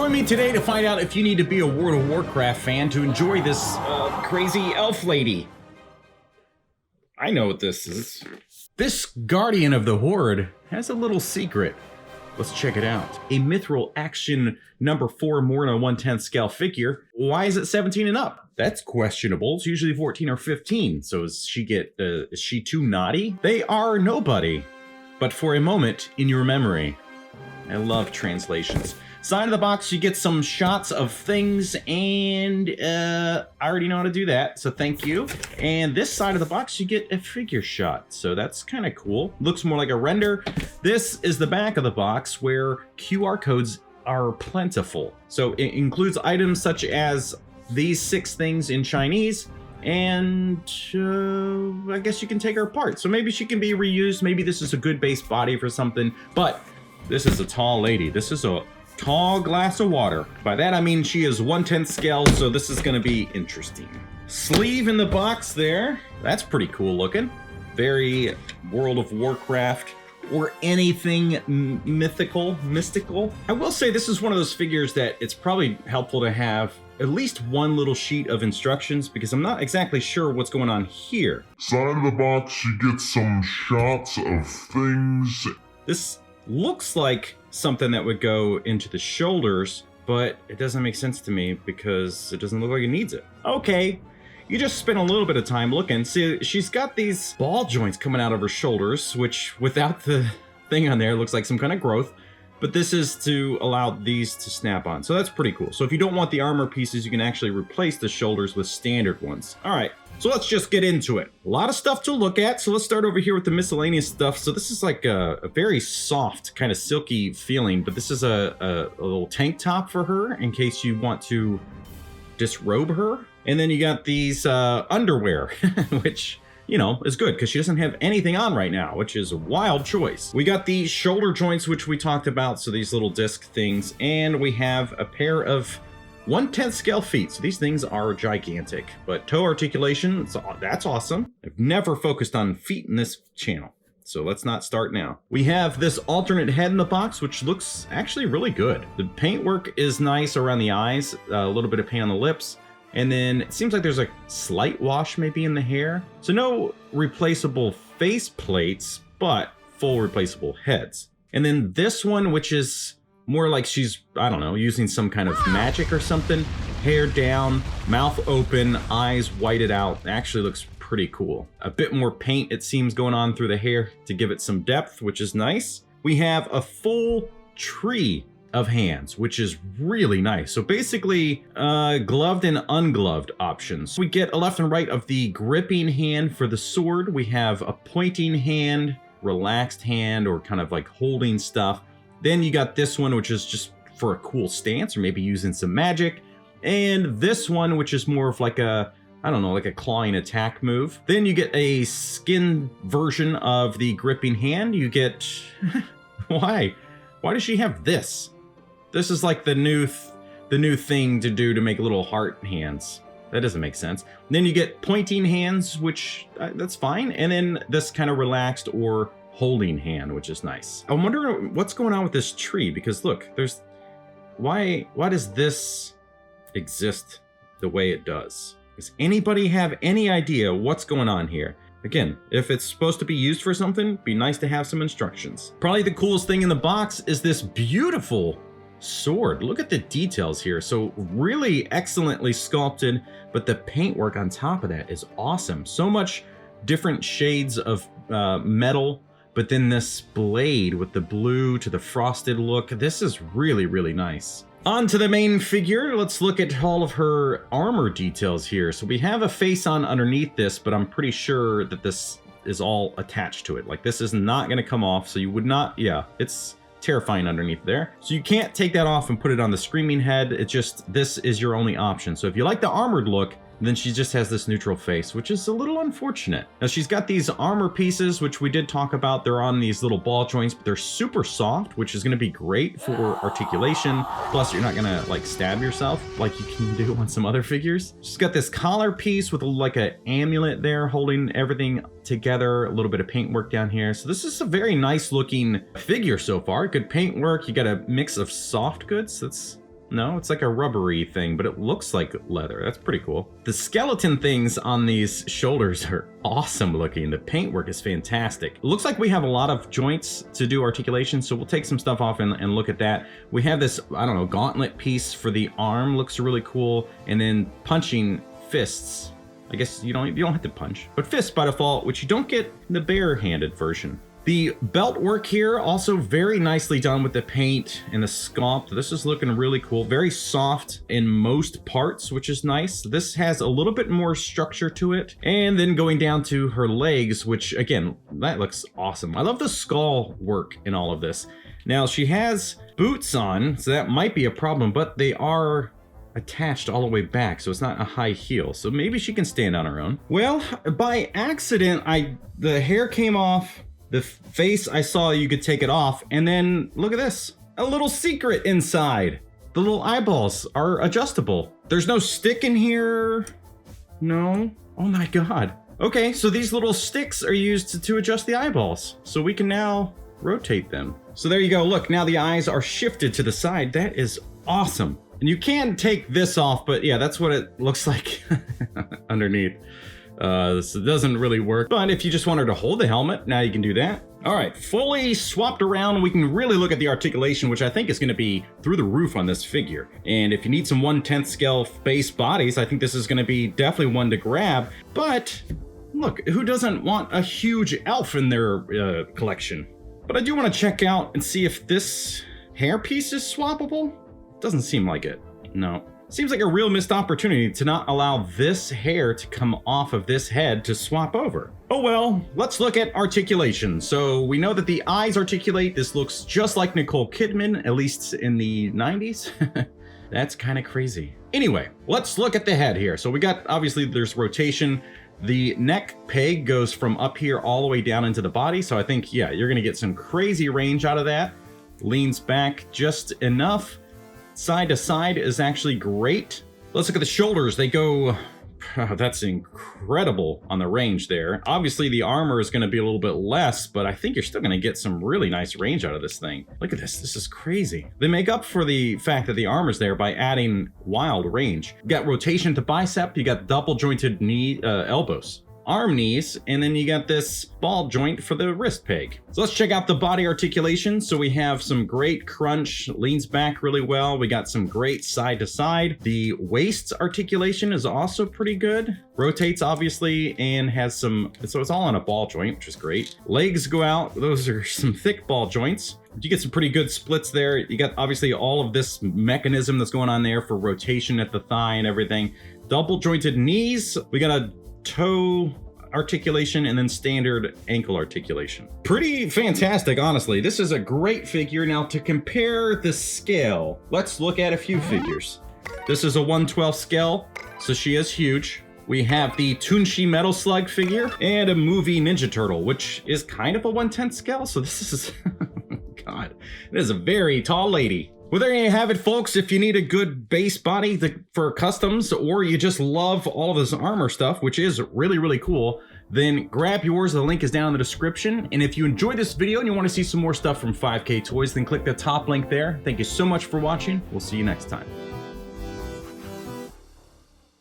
Join me today to find out if you need to be a World of Warcraft fan to enjoy this crazy elf lady. I know what this is. This Guardian of the Horde has a little secret. Let's check it out. A Mithril Action number 4 Morna 1/10 scale figure. Why is it 17 and up? That's questionable. It's usually 14 or 15. So is she too naughty? They are nobody. But for a moment in your memory. I love translations. Side of the box, you get some shots of things, and I already know how to do that, so thank you. And this side of the box, you get a figure shot, so that's kind of cool. Looks more like a render. This is the back of the box where QR codes are plentiful. So it includes items such as these 6 things in Chinese, and I guess you can take her apart. So maybe she can be reused. Maybe this is a good base body for something, but this is a tall lady. This is a tall glass of water. By that I mean she is 1/10 scale, so this is going to be interesting. Sleeve in the box there. That's pretty cool looking. Very World of Warcraft or anything mystical. I will say this is one of those figures that it's probably helpful to have at least one little sheet of instructions, because I'm not exactly sure what's going on here. Side of the box, you get some shots of things. This looks like something that would go into the shoulders, but it doesn't make sense to me because it doesn't look like it needs it. Okay, you just spent a little bit of time looking. See, she's got these ball joints coming out of her shoulders, which without the thing on there looks like some kind of growth, but this is to allow these to snap on. So that's pretty cool. So if you don't want the armor pieces, you can actually replace the shoulders with standard ones. All right. So let's just get into it. A lot of stuff to look at. So let's start over here with the miscellaneous stuff. So this is like a very soft, kind of silky feeling, but this is a little tank top for her in case you want to disrobe her. And then you got these underwear, which, you know, is good because she doesn't have anything on right now, which is a wild choice. We got the shoulder joints, which we talked about. So these little disc things, and we have a pair of 1/10 scale feet. So these things are gigantic, but toe articulation, that's awesome. I've never focused on feet in this channel, so let's not start now. We have this alternate head in the box, which looks actually really good. The paintwork is nice around the eyes, a little bit of paint on the lips, and then it seems like there's a slight wash maybe in the hair. So no replaceable face plates, but full replaceable heads. And then this one, which is more like she's, I don't know, using some kind of magic or something. Hair down, mouth open, eyes whited out. Actually looks pretty cool. A bit more paint, it seems, going on through the hair to give it some depth, which is nice. We have a full tree of hands, which is really nice. So basically, gloved and ungloved options. We get a left and right of the gripping hand for the sword. We have a pointing hand, relaxed hand, or kind of like holding stuff. Then you got this one, which is just for a cool stance or maybe using some magic. And this one, which is more of like a, I don't know, like a clawing attack move. Then you get a skin version of the gripping hand. You get, why? Why does she have this? This is like the new thing to do to make little heart hands. That doesn't make sense. And then you get pointing hands, which that's fine. And then this kind of relaxed or holding hand, which is nice. I wonder what's going on with this tree, because look, there's why does this exist the way it does? Does anybody have any idea what's going on here? Again, if it's supposed to be used for something, be nice to have some instructions. Probably the coolest thing in the box is this beautiful sword. Look at the details here. So really excellently sculpted, but the paintwork on top of that is awesome. So much different shades of metal. But then this blade with the blue to the frosted look, this is really, really nice. On to the main figure. Let's look at all of her armor details here. So we have a face on underneath this, but I'm pretty sure that this is all attached to it. Like this is not going to come off, so you would not, yeah, it's terrifying underneath there. So you can't take that off and put it on the screaming head. It's just, this is your only option. So if you like the armored look, then she just has this neutral face, which is a little unfortunate. Now she's got these armor pieces, which we did talk about. They're on these little ball joints, but they're super soft, which is gonna be great for articulation. Plus you're not gonna like stab yourself like you can do on some other figures. She's got this collar piece with like an amulet there holding everything together, a little bit of paintwork down here. So this is a very nice looking figure so far. Good paintwork. You got a mix of soft goods. That's No, it's like a rubbery thing, but it looks like leather. That's pretty cool. The skeleton things on these shoulders are awesome looking. The paintwork is fantastic. It looks like we have a lot of joints to do articulation, so we'll take some stuff off and look at that. We have this, I don't know, gauntlet piece for the arm, looks really cool, and then punching fists. I guess you don't have to punch, but fists by default, which you don't get in the bare-handed version. The belt work here also very nicely done with the paint and the sculpt. This is looking really cool. Very soft in most parts, which is nice. This has a little bit more structure to it. And then going down to her legs, which again, that looks awesome. I love the skull work in all of this. Now she has boots on, so that might be a problem, but they are attached all the way back, so it's not a high heel. So maybe she can stand on her own. Well, by accident, the hair came off. The face, I saw you could take it off, and then look at this. A little secret inside. The little eyeballs are adjustable. There's no stick in here. No. Oh my God. Okay, so these little sticks are used to adjust the eyeballs. So we can now rotate them. So there you go. Look, now the eyes are shifted to the side. That is awesome. And you can take this off, but yeah, that's what it looks like underneath. This doesn't really work, but if you just wanted to hold the helmet, now you can do that. All right, fully swapped around, we can really look at the articulation, which I think is going to be through the roof on this figure. And if you need some 1/10 scale base bodies, I think this is going to be definitely one to grab. But look, who doesn't want a huge elf in their collection? But I do want to check out and see if this hair piece is swappable. Doesn't seem like it. No. Seems like a real missed opportunity to not allow this hair to come off of this head to swap over. Oh well, let's look at articulation. So we know that the eyes articulate. This looks just like Nicole Kidman, at least in the 90s. That's kind of crazy. Anyway, let's look at the head here. So we got, obviously there's rotation. The neck peg goes from up here all the way down into the body. So I think, yeah, you're gonna get some crazy range out of that. Leans back just enough. Side to side is actually great. Let's look at the shoulders. They go, that's incredible on the range there. Obviously the armor is going to be a little bit less, but I think you're still going to get some really nice range out of this thing. Look at this. This is crazy. They make up for the fact that the armor's there by adding wild range. You got rotation to bicep. You got double jointed knee, elbows. Arm knees, and then you got this ball joint for the wrist peg. So let's check out the body articulation. So we have some great crunch, leans back really well. We got some great side to side. The waist articulation is also pretty good. Rotates obviously, and has some, so it's all on a ball joint, which is great. Legs go out. Those are some thick ball joints. You get some pretty good splits there. You got obviously all of this mechanism that's going on there for rotation at the thigh and everything. Double jointed knees. We got a toe articulation and then standard ankle articulation. Pretty fantastic, honestly. This is a great figure. Now to compare the scale, let's look at a few figures. This is a 1/12 scale, so she is huge. We have the Tunshi Metal Slug figure and a movie Ninja Turtle, which is kind of a 1/10 scale. So this is, God, it is a very tall lady. Well, there you have it, folks. If you need a good base body for customs, or you just love all of this armor stuff, which is really, really cool, then grab yours. The link is down in the description. And if you enjoyed this video and you want to see some more stuff from 5K Toys, then click the top link there. Thank you so much for watching. We'll see you next time.